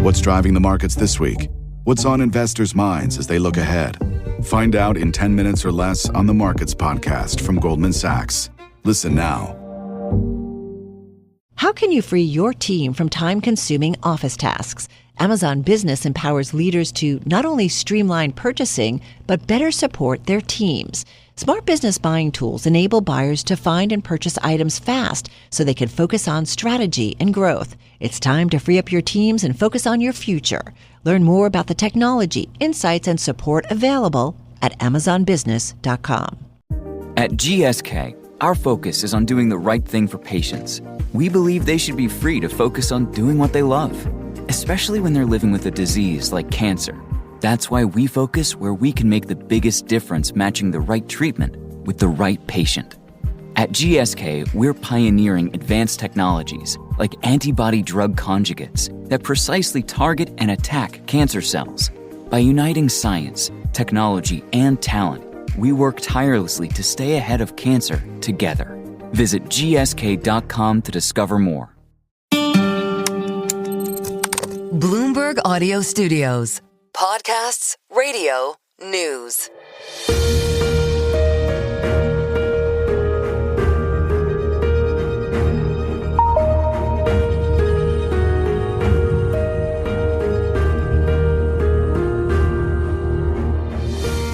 What's driving the markets this week? What's on investors' minds as they look ahead? Find out in 10 minutes or less on the Markets Podcast from Goldman Sachs. Listen now. How can you free your team from time-consuming office tasks? Amazon Business empowers leaders to not only streamline purchasing, but better support their teams. Smart business buying tools enable buyers to find and purchase items fast so they can focus on strategy and growth. It's time to free up your teams and focus on your future. Learn more about the technology, insights, and support available at amazonbusiness.com. At GSK, our focus is on doing the right thing for patients. We believe they should be free to focus on doing what they love, especially when they're living with a disease like cancer. That's why we focus where we can make the biggest difference, matching the right treatment with the right patient. At GSK, we're pioneering advanced technologies like antibody-drug conjugates that precisely target and attack cancer cells. By uniting science, technology, and talent, we work tirelessly to stay ahead of cancer together. Visit gsk.com to discover more. Bloomberg Audio Studios. Podcasts, radio, news.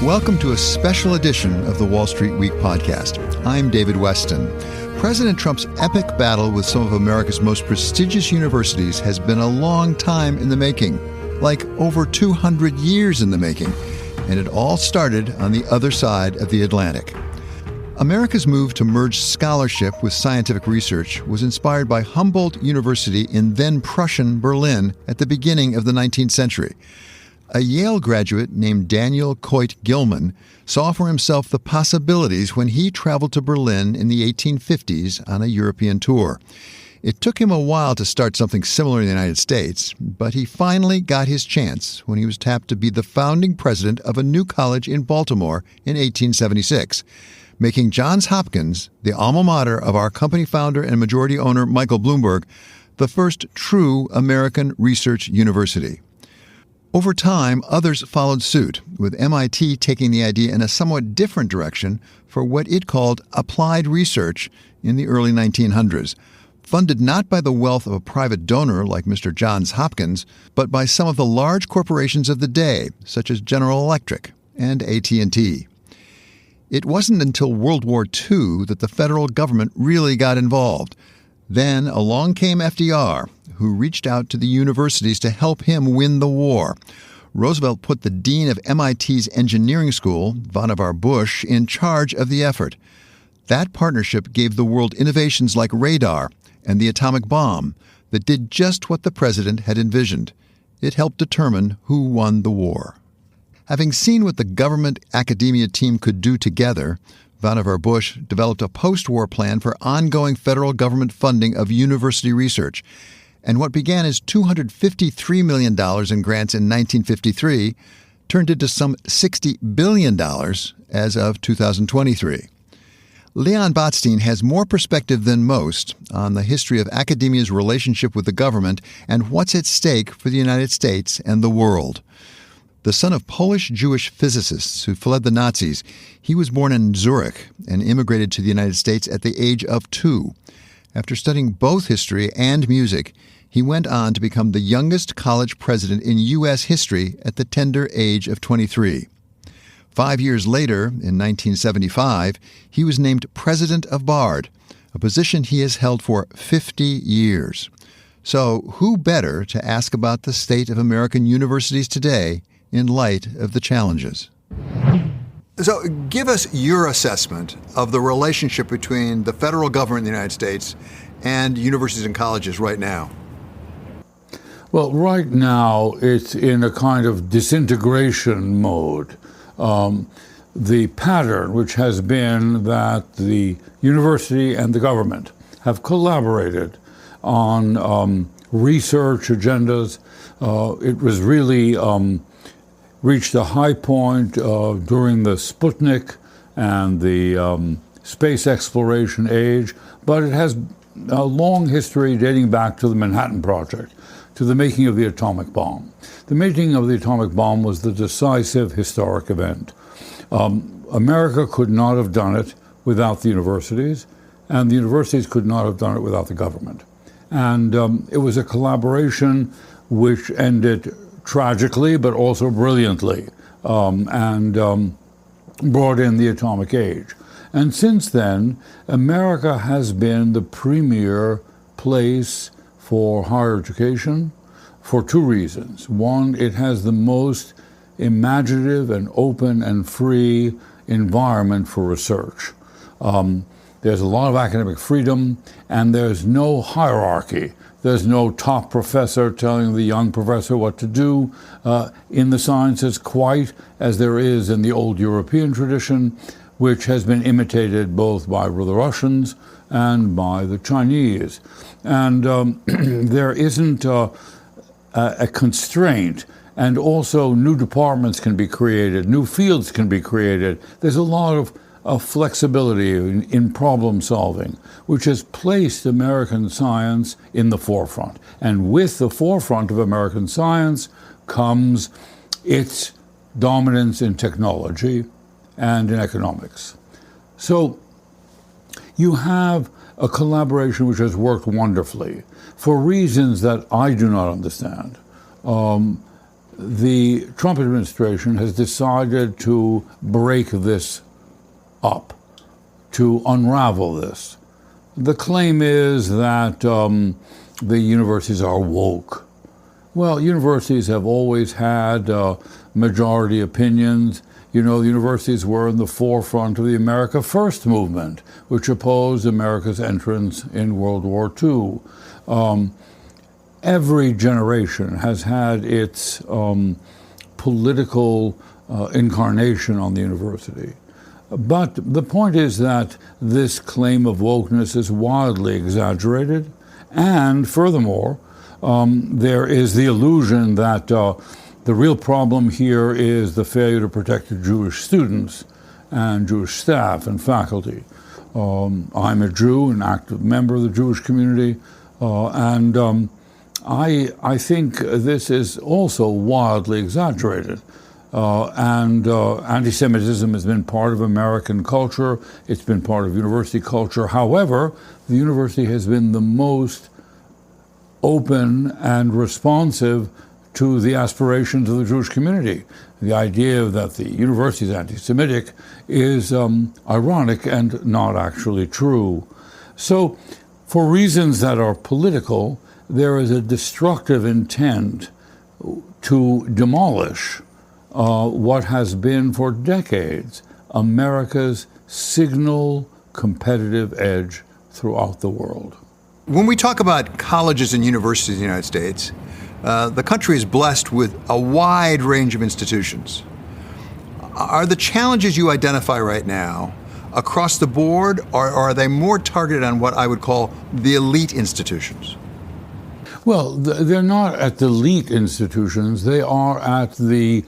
Welcome to a special edition of the Wall Street Week podcast. I'm David Westin. President Trump's epic battle with some of America's most prestigious universities has been a long time in the making, like over 200 years in the making, and it all started on the other side of the Atlantic. America's move to merge scholarship with scientific research was inspired by Humboldt University in then-Prussian Berlin at the beginning of the 19th century. A Yale graduate named Daniel Coit-Gilman saw for himself the possibilities when he traveled to Berlin in the 1850s on a European tour. It took him a while to start something similar in the United States, but he finally got his chance when he was tapped to be the founding president of a new college in Baltimore in 1876, making Johns Hopkins, the alma mater of our company founder and majority owner Michael Bloomberg, the first true American research university. Over time, others followed suit, with MIT taking the idea in a somewhat different direction for what it called applied research in the early 1900s, funded not by the wealth of a private donor like Mr. Johns Hopkins, but by some of the large corporations of the day, such as General Electric and AT&T. It wasn't until World War II that the federal government really got involved. Then along came FDR, who reached out to the universities to help him win the war. Roosevelt put the dean of MIT's engineering school, Vannevar Bush, in charge of the effort. That partnership gave the world innovations like radar and the atomic bomb that did just what the president had envisioned. It helped determine who won the war. Having seen what the government-academia team could do together, Vannevar Bush developed a post-war plan for ongoing federal government funding of university research. And what began as $253 million in grants in 1953 turned into some $60 billion as of 2023. Leon Botstein has more perspective than most on the history of academia's relationship with the government and what's at stake for the United States and the world. The son of Polish-Jewish physicists who fled the Nazis, he was born in Zurich and immigrated to the United States at the age of 2. After studying both history and music, he went on to become the youngest college president in U.S. history at the tender age of 23. 5 years later, in 1975, he was named president of Bard, a position he has held for 50 years. So who better to ask about the state of American universities today in light of the challenges? So give us your assessment of the relationship between the federal government in the United States and universities and colleges right now. Well, right now it's in a kind of disintegration mode. The pattern, which has been that the university and the government have collaborated on research agendas. It was really reached a high point during the Sputnik and the space exploration age, but it has a long history dating back to the Manhattan Project. to the making of the atomic bomb. The making of the atomic bomb was the decisive historic event. America could not have done it without the universities, and the universities could not have done it without the government. And it was a collaboration which ended tragically, but also brilliantly, and brought in the atomic age. And since then, America has been the premier place for higher education for two reasons. One, it has the most imaginative and open and free environment for research. There's a lot of academic freedom, and there's no hierarchy. There's no top professor telling the young professor what to do in the sciences, quite as there is in the old European tradition, which has been imitated both by the Russians and by the Chinese. And there isn't a constraint, and also new departments can be created, new fields can be created. There's a lot of flexibility in problem solving, which has placed American science in the forefront. And with the forefront of American science comes its dominance in technology and in economics. So you have a collaboration which has worked wonderfully for reasons that I do not understand. The Trump administration has decided to break this up, to unravel this. The claim is that the universities are woke. Well, universities have always had majority opinions. You know, the universities were in the forefront of the America First movement, which opposed America's entrance in World War II. Every generation has had its political incarnation on the university. But the point is that this claim of wokeness is wildly exaggerated, and furthermore, there is the illusion that the real problem here is the failure to protect the Jewish students and Jewish staff and faculty. I'm a Jew, an active member of the Jewish community, and I think this is also wildly exaggerated. And anti-Semitism has been part of American culture. It's been part of university culture. However, the university has been the most open and responsive to the aspirations of the Jewish community. The idea that the university is anti-Semitic is ironic and not actually true. So, for reasons that are political, there is a destructive intent to demolish what has been for decades America's signal competitive edge throughout the world. When we talk about colleges and universities in the United States, the country is blessed with a wide range of institutions. Are the challenges you identify right now across the board, or are they more targeted on what I would call the elite institutions? Well, they're not at the elite institutions. They are at the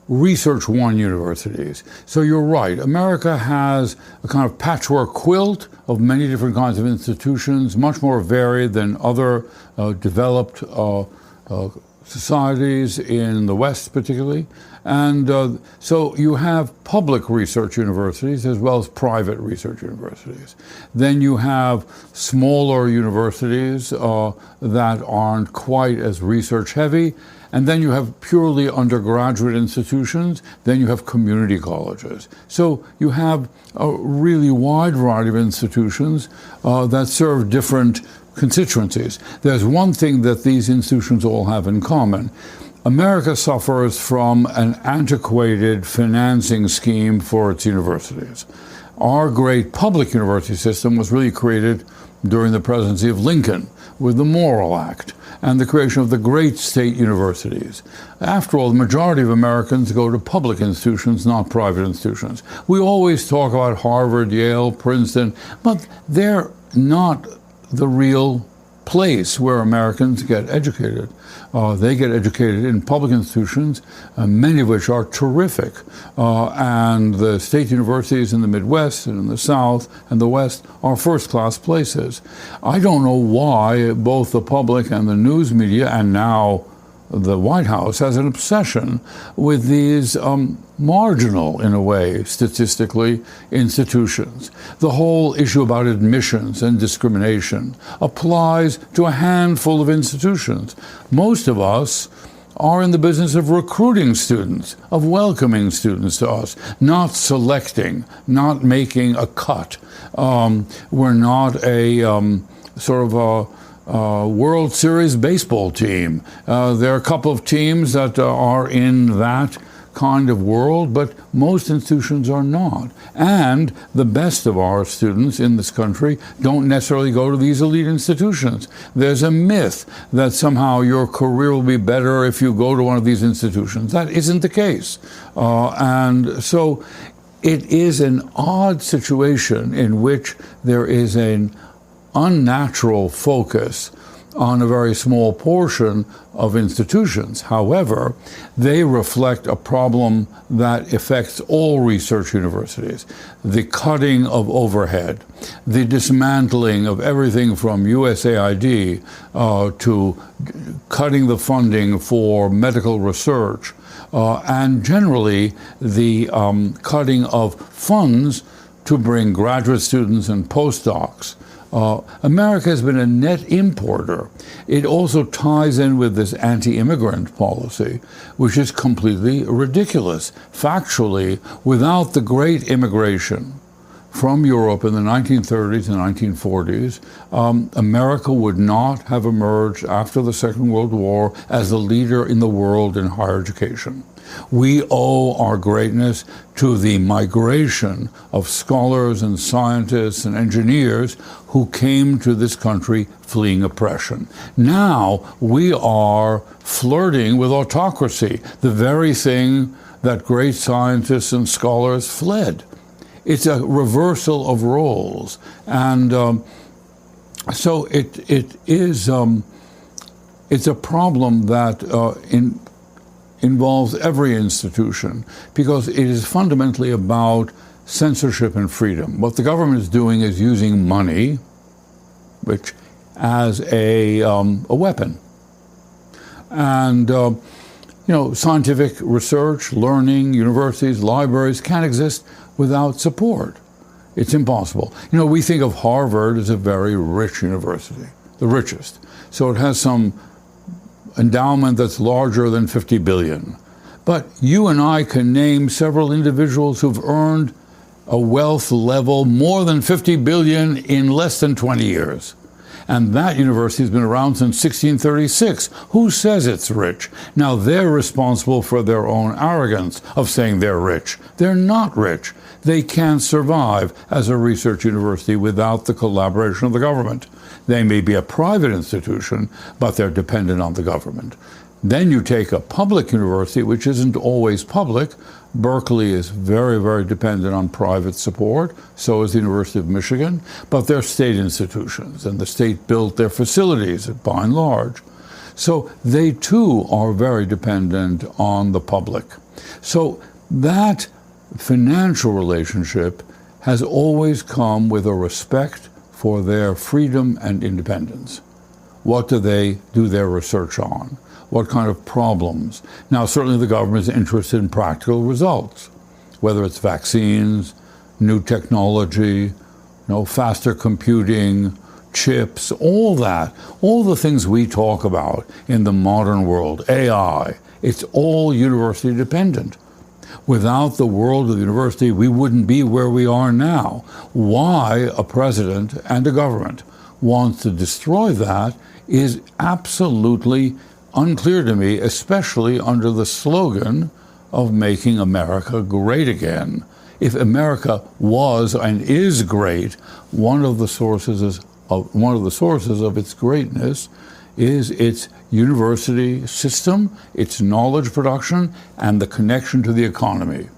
Research One universities. So you're right. America has a kind of patchwork quilt of many different kinds of institutions, much more varied than other developed societies in the West particularly. And so you have public research universities as well as private research universities. Then you have smaller universities that aren't quite as research heavy. And then you have purely undergraduate institutions. Then you have community colleges. So you have a really wide variety of institutions that serve different constituencies. There's one thing that these institutions all have in common. America suffers from an antiquated financing scheme for its universities. Our great public university system was really created during the presidency of Lincoln with the Morrill Act and the creation of the great state universities. After all, the majority of Americans go to public institutions, not private institutions. We always talk about Harvard, Yale, Princeton, but they're not the real place where Americans get educated. They get educated in public institutions, many of which are terrific. And the state universities in the Midwest and in the South and the West are first-class places. I don't know why both the public and the news media, and now the White House, has an obsession with these marginal, in a way, statistically, institutions. The whole issue about admissions and discrimination applies to a handful of institutions. Most of us are in the business of recruiting students, of welcoming students to us, not selecting, not making a cut. We're not a sort of a World Series baseball team. There are a couple of teams that are in that kind of world, but most institutions are not. And the best of our students in this country don't necessarily go to these elite institutions. There's a myth that somehow your career will be better if you go to one of these institutions. That isn't the case. And so it is an odd situation in which there is an unnatural focus on a very small portion of institutions. However, they reflect a problem that affects all research universities. The cutting of overhead, the dismantling of everything from USAID to cutting the funding for medical research, and generally the cutting of funds to bring graduate students and postdocs. America has been a net importer. It also ties in with this anti-immigrant policy, which is completely ridiculous. Factually, without the great immigration from Europe in the 1930s and 1940s, America would not have emerged after the Second World War as the leader in the world in higher education. We owe our greatness to the migration of scholars and scientists and engineers who came to this country fleeing oppression. Now we are flirting with autocracy, the very thing that great scientists and scholars fled. It's a reversal of roles. And so it's a problem that involves every institution, because it is fundamentally about censorship and freedom. What the government is doing is using money, which as a weapon. And scientific research, learning, universities, libraries can't exist without support. It's impossible. We think of Harvard as a very rich university, the richest. So it has some endowment that's larger than 50 billion. But you and I can name several individuals who've earned a wealth level more than 50 billion in less than 20 years. And that university has been around since 1636. Who says it's rich? Now they're responsible for their own arrogance of saying they're rich. They're not rich. They can't survive as a research university without the collaboration of the government. They may be a private institution, but they're dependent on the government. Then you take a public university, which isn't always public. Berkeley is very, very dependent on private support. So is the University of Michigan. But they're state institutions, and the state built their facilities by and large. So they too are very dependent on the public. So that financial relationship has always come with a respect for their freedom and independence. What do they do their research on? What kind of problems? Now, certainly the government is interested in practical results, whether it's vaccines, new technology, faster computing, chips, all that, all the things we talk about in the modern world, AI, it's all university dependent. Without the world of the university, we wouldn't be where we are now. Why a president and a government wants to destroy that is absolutely unclear to me, especially under the slogan of making America great again. If America was and is great, one of the sources of its greatness is its university system, its knowledge production, and the connection to the economy.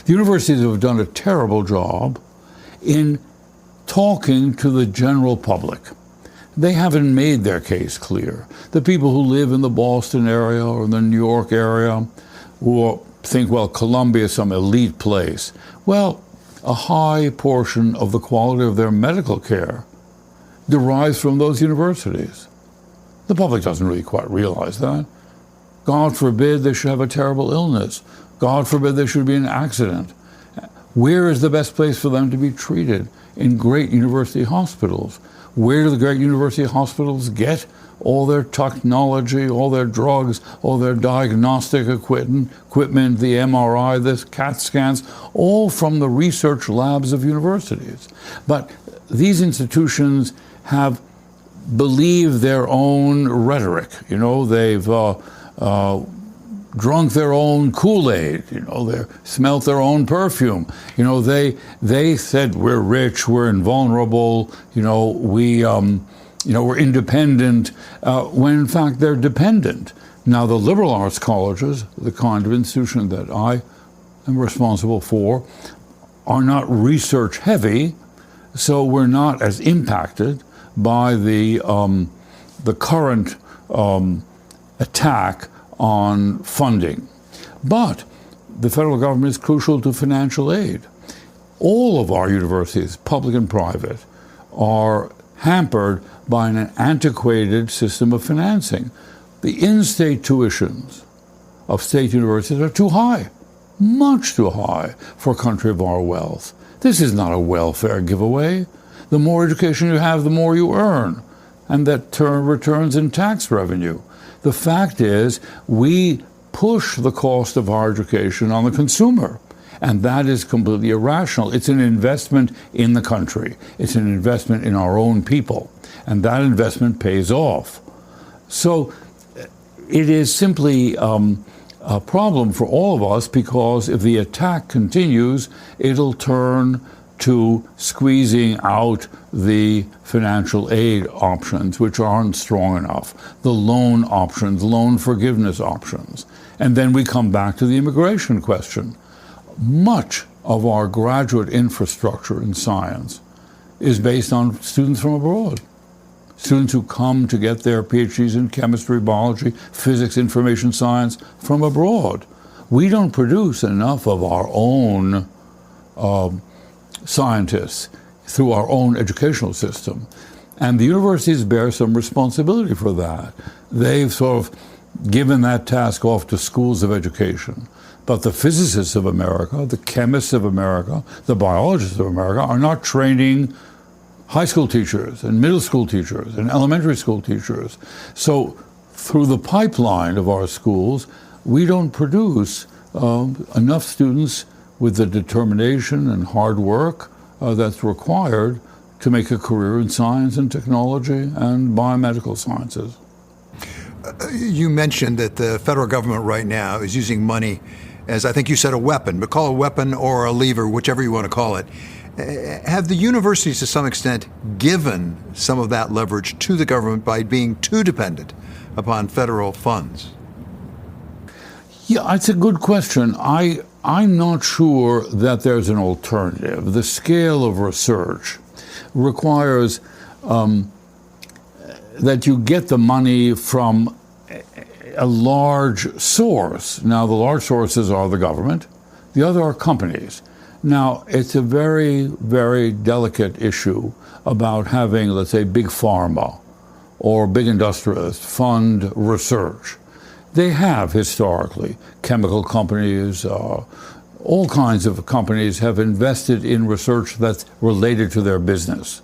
The universities have done a terrible job in talking to the general public. they haven't made their case clear. The people who live in the Boston area or the New York area who think, well, Columbia is some elite place. Well, a high portion of the quality of their medical care derives from those universities. The public doesn't really quite realize that. God forbid they should have a terrible illness. God forbid there should be an accident. Where is the best place for them to be treated? In great university hospitals. Where do the great university hospitals get all their technology, all their drugs, all their diagnostic equipment, the MRI, the CAT scans, all from the research labs of universities. But these institutions have believed their own rhetoric. You know, they've drunk their own Kool-Aid, you know, they smelt their own perfume. You know, they said we're rich, we're invulnerable, you know, we're independent, when in fact they're dependent. Now the liberal arts colleges, the kind of institution that I am responsible for, are not research heavy, so we're not as impacted by the current attack on funding. But the federal government is crucial to financial aid. All of our universities, public and private, are hampered by an antiquated system of financing. The in-state tuitions of state universities are too high, much too high for a country of our wealth. This is not a welfare giveaway. The more education you have, the more you earn, and that returns in tax revenue. The fact is, we push the cost of our education on the consumer, and that is completely irrational. It's an investment in the country. It's an investment in our own people, and that investment pays off. So it is simply a problem for all of us, because if the attack continues, it'll turn to squeezing out the financial aid options, which aren't strong enough, the loan options, loan forgiveness options. And then we come back to the immigration question. Much of our graduate infrastructure in science is based on students from abroad. Students who come to get their PhDs in chemistry, biology, physics, information science from abroad. We don't produce enough of our own scientists through our own educational system. And the universities bear some responsibility for that. They've sort of given that task off to schools of education. But the physicists of America, the chemists of America, the biologists of America are not training high school teachers and middle school teachers and elementary school teachers. So through the pipeline of our schools, we don't produce enough students with the determination and hard work that's required to make a career in science and technology and biomedical sciences. You mentioned that the federal government right now is using money as, I think you said, a weapon, but call it a weapon or a lever, whichever you want to call it. Have the universities to some extent given some of that leverage to the government by being too dependent upon federal funds? Yeah, it's a good question. I'm not sure that there's an alternative. The scale of research requires that you get the money from a large source. Now, the large sources are the government. The other are companies. Now, it's a very, very delicate issue about having, let's say, big pharma or big industrialists fund research. They have historically. Chemical companies, all kinds of companies have invested in research that's related to their business.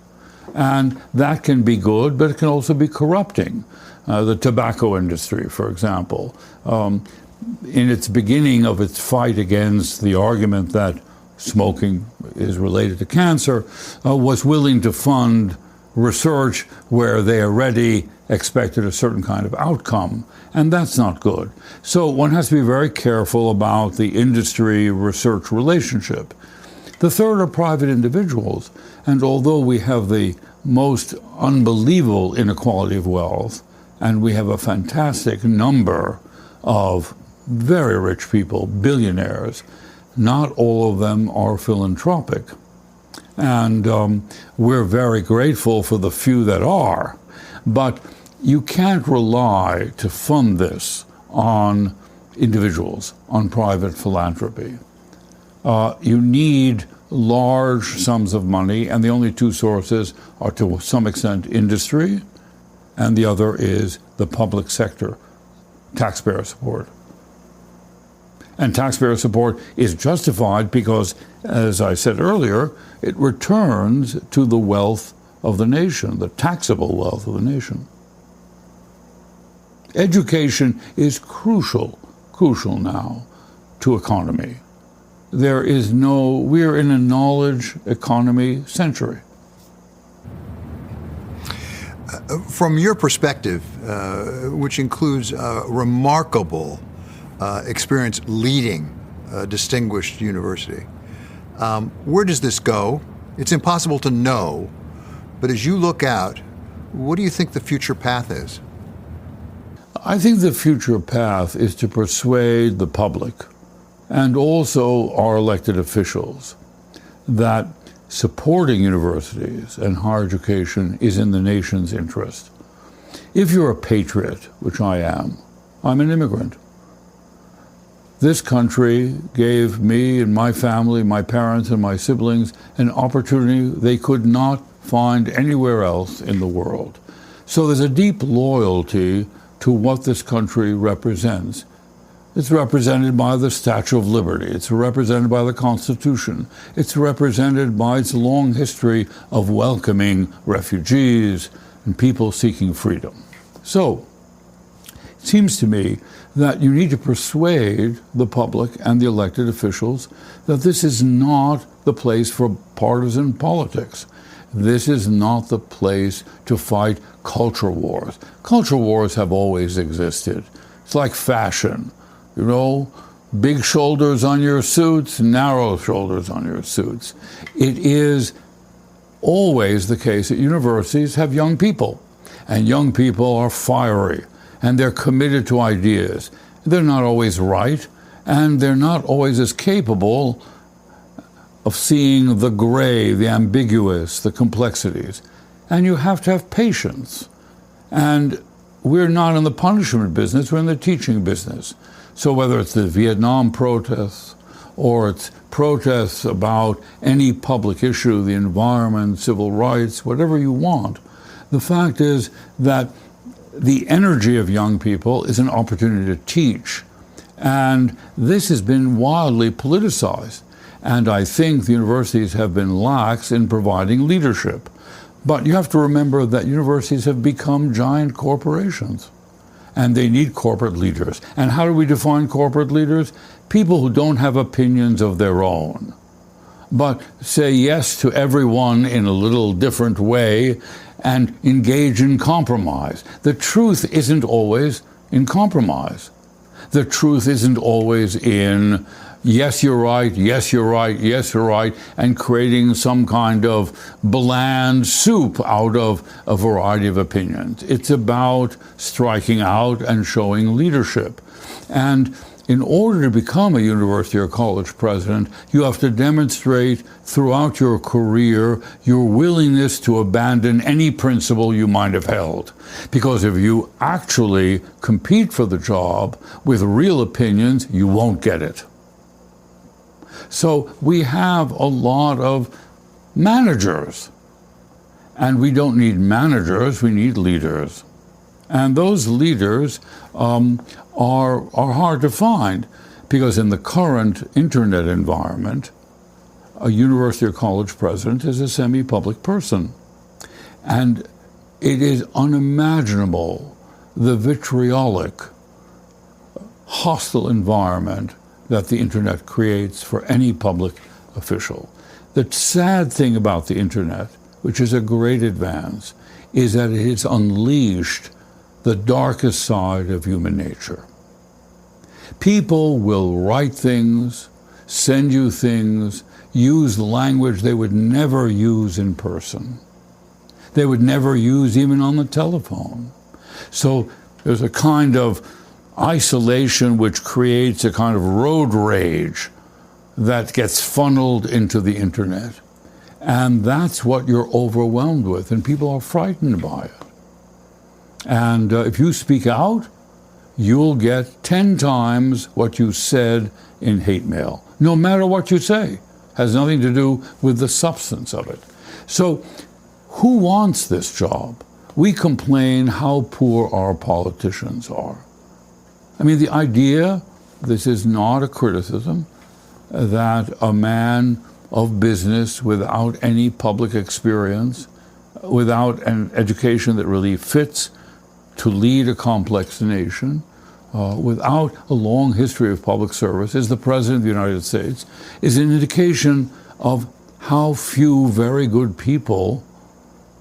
And that can be good, but it can also be corrupting. The tobacco industry, for example, in its beginning of its fight against the argument that smoking is related to cancer, was willing to fund research where they already expected a certain kind of outcome, and that's not good. So one has to be very careful about the industry-research relationship. The third are private individuals, and although we have the most unbelievable inequality of wealth, and we have a fantastic number of very rich people, billionaires, not all of them are philanthropic. And we're very grateful for the few that are. But you can't rely to fund this on individuals, on private philanthropy. You need large sums of money, and the only two sources are, to some extent, industry, and the other is the public sector, taxpayer support. And taxpayer support is justified because, as I said earlier, it returns to the wealth of the nation, the taxable wealth of the nation. Education is crucial now to economy. We're in a knowledge economy century. From your perspective, which includes remarkable experience leading a distinguished university, where does this go? It's impossible to know, but as you look out, what do you think the future path is? I think the future path is to persuade the public and also our elected officials that supporting universities and higher education is in the nation's interest. If you're a patriot, which I am, I'm an immigrant. This country gave me and my family, my parents and my siblings, an opportunity they could not find anywhere else in the world. So there's a deep loyalty to what this country represents. It's represented by the Statue of Liberty. It's represented by the Constitution. It's represented by its long history of welcoming refugees and people seeking freedom. So, it seems to me that you need to persuade the public and the elected officials that this is not the place for partisan politics. This is not the place to fight culture wars. Culture wars have always existed. It's like fashion. You know, big shoulders on your suits, narrow shoulders on your suits. It is always the case that universities have young people, and young people are fiery, and they're committed to ideas. They're not always right, and they're not always as capable of seeing the gray, the ambiguous, the complexities. And you have to have patience. And we're not in the punishment business, we're in the teaching business. So whether it's the Vietnam protests or it's protests about any public issue, the environment, civil rights, whatever you want, the fact is that the energy of young people is an opportunity to teach. And this has been wildly politicized. And I think the universities have been lax in providing leadership. But you have to remember that universities have become giant corporations. And they need corporate leaders. And how do we define corporate leaders? People who don't have opinions of their own, but say yes to everyone in a little different way and engage in compromise. The truth isn't always in compromise. The truth isn't always in yes, you're right, yes, you're right, yes, you're right, and creating some kind of bland soup out of a variety of opinions. It's about striking out and showing leadership. And in order to become a university or college president, you have to demonstrate throughout your career your willingness to abandon any principle you might have held. Because if you actually compete for the job with real opinions, you won't get it. So we have a lot of managers, and we don't need managers, we need leaders. And those leaders are hard to find, because in the current internet environment, a university or college president is a semi-public person. And it is unimaginable the vitriolic, hostile environment that the internet creates for any public official. The sad thing about the internet, which is a great advance, is that it has unleashed the darkest side of human nature. People will write things, send you things, use language they would never use in person. They would never use even on the telephone. So there's a kind of isolation which creates a kind of road rage that gets funneled into the internet. And that's what you're overwhelmed with, and people are frightened by it. And if you speak out, you'll get 10 times what you said in hate mail, no matter what you say. Has nothing to do with the substance of it. So who wants this job? We complain how poor our politicians are. I mean, the idea, this is not a criticism, that a man of business without any public experience, without an education that really fits to lead a complex nation, without a long history of public service, is the President of the United States, is an indication of how few very good people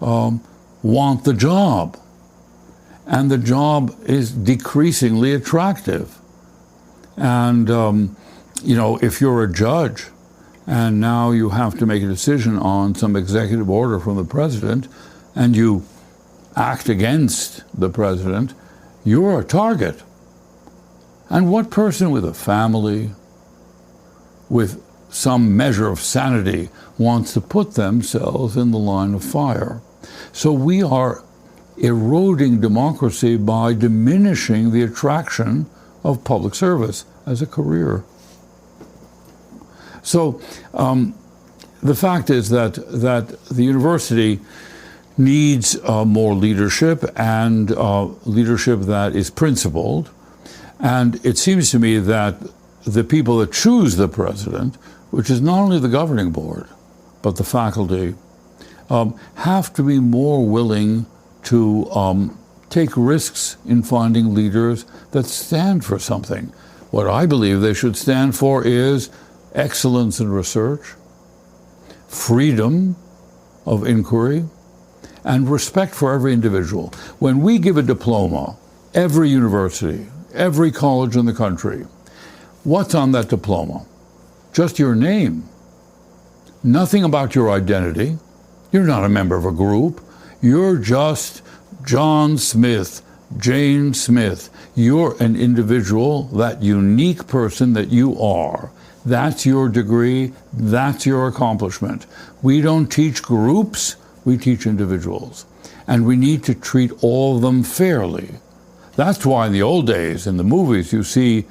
want the job. And the job is decreasingly attractive. And, if you're a judge and now you have to make a decision on some executive order from the president and you act against the president, you're a target. And what person with a family, with some measure of sanity, wants to put themselves in the line of fire? So we are eroding democracy by diminishing the attraction of public service as a career. So the fact is that the university needs more leadership, and leadership that is principled. And it seems to me that the people that choose the president, which is not only the governing board, but the faculty, have to be more willing to take risks in finding leaders that stand for something. What I believe they should stand for is excellence in research, freedom of inquiry, and respect for every individual. When we give a diploma, every university, every college in the country, what's on that diploma? Just your name. Nothing about your identity. You're not a member of a group. You're just John Smith, Jane Smith. You're an individual, that unique person that you are. That's your degree. That's your accomplishment. We don't teach groups. We teach individuals. And we need to treat all of them fairly. That's why in the old days, in the movies, you see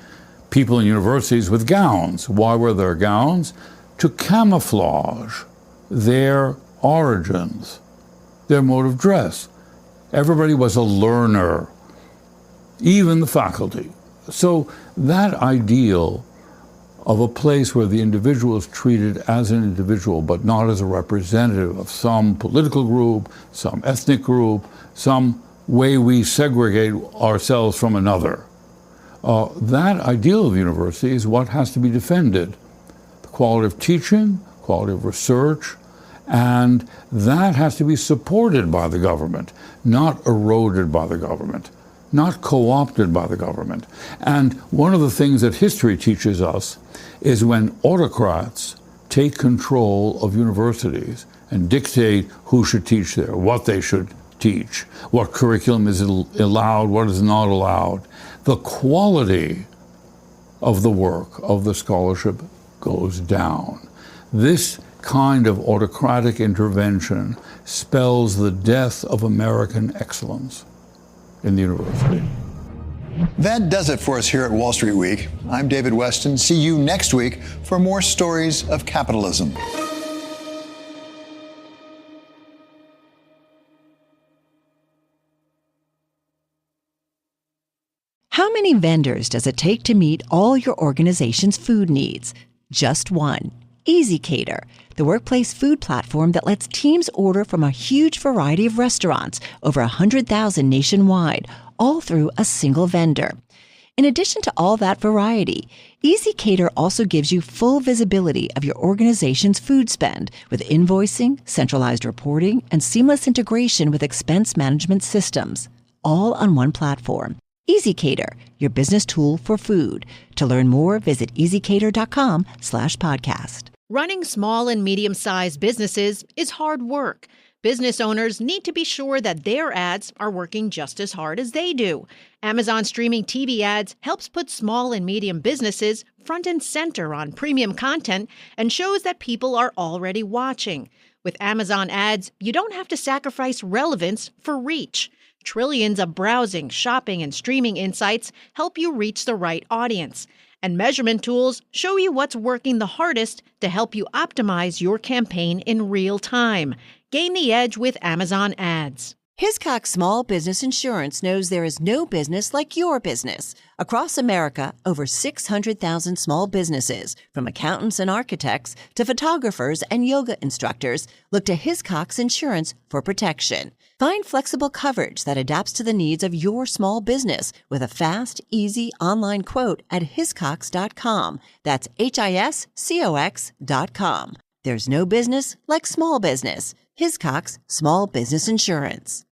people in universities with gowns. Why were there gowns? To camouflage their origins, their mode of dress. Everybody was a learner, even the faculty. So that ideal of a place where the individual is treated as an individual, but not as a representative of some political group, some ethnic group, some way we segregate ourselves from another. That ideal of university is what has to be defended. The quality of teaching, quality of research, and that has to be supported by the government, not eroded by the government, not co-opted by the government. And one of the things that history teaches us is when autocrats take control of universities and dictate who should teach there, what they should teach, what curriculum is allowed, what is not allowed, the quality of the work, of the scholarship, goes down. This kind of autocratic intervention spells the death of American excellence in the university. That does it for us here at Wall Street Week. I'm David Westin. See you next week for more stories of capitalism. How many vendors does it take to meet all your organization's food needs? Just one. EasyCater, the workplace food platform that lets teams order from a huge variety of restaurants, over 100,000 nationwide, all through a single vendor. In addition to all that variety, EasyCater also gives you full visibility of your organization's food spend with invoicing, centralized reporting, and seamless integration with expense management systems, all on one platform. EasyCater, your business tool for food. To learn more, visit easycater.com/podcast. Running small and medium-sized businesses is hard work. Business owners need to be sure that their ads are working just as hard as they do. Amazon Streaming TV Ads helps put small and medium businesses front and center on premium content and shows that people are already watching. With Amazon Ads, you don't have to sacrifice relevance for reach. Trillions of browsing, shopping, and streaming insights help you reach the right audience. And measurement tools show you what's working the hardest to help you optimize your campaign in real time. Gain the edge with Amazon Ads. Hiscox Small Business Insurance knows there is no business like your business. Across America, over 600,000 small businesses, from accountants and architects to photographers and yoga instructors, look to Hiscox Insurance for protection. Find flexible coverage that adapts to the needs of your small business with a fast, easy online quote at hiscox.com. That's HISCOX.com. There's no business like small business. Hiscox Small Business Insurance.